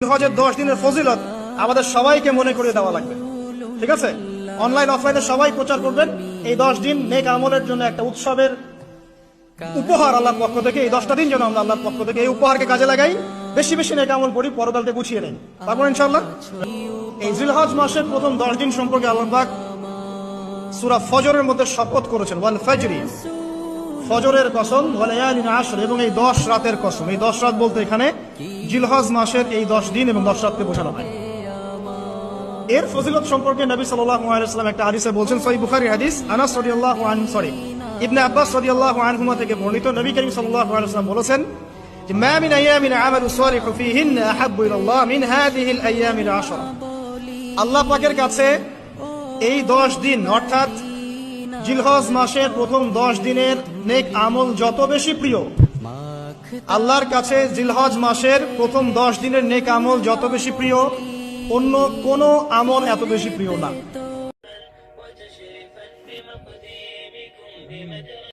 হজের 10 দিনের ফজিলত আমাদের সবাইকে মনে করে দেওয়া লাগবে। ঠিক আছে, অনলাইন অফলাইনে সবাই প্রচার করবেন। এই 10 দিন নেক আমলের জন্য একটা উৎসবের উপহার আল্লাহর পক্ষ থেকে। এই 10টা দিন যেন আমরা আল্লাহর পক্ষ থেকে এই উপহারকে কাজে লাগাই, বেশি বেশি নেক আমল করি, পরকালকে গুছিয়ে নেই। তারপর ইনশাআল্লাহ এই জিলহজ মাসের প্রথম 10 দিন সম্পর্কে আল্লাহ পাক সূরা ফজরের মধ্যে শপথ করেছেন, ওয়াল ফাজরি, ফজরের কসম, ওয়া লায়ালিন আশর, এবং এই 10 রাতের কসম। এই 10 রাত বলতে এখানে জিলহজ মাসের এই 10 দিন এবং 10 রাতকে বোঝানো হয়। এর ফজিলত সম্পর্কে নবী সাল্লাল্লাহু আলাইহি ওয়াসাল্লাম একটা হাদিসে বলছেন, সহিহ বুখারী হাদিস, আনাস রাদিয়াল্লাহু আনহু ইবনে আব্বাস রাদিয়াল্লাহু আনহুমা থেকে বর্ণিত, নবী করিম সাল্লাল্লাহু আলাইহি ওয়াসাল্লাম বলেছেন যে মা মিন আইয়ামিন আমালু সালিহু ফীহিন্না আহাব্বু ইলাল্লাহ মিন হাযিহিল আইয়ামিল আশরা। আল্লাহ পাকের কাছে এই 10 দিন অর্থাৎ জিলহজ মাসের প্রথম 10 দিনের নেক আমল যত বেশি প্রিয়, আল্লাহর কাছে জিলহজ মাসের প্রথম 10 দিনের নেক আমল যত বেশি প্রিয়, অন্য কোন আমল এত বেশি প্রিয় না।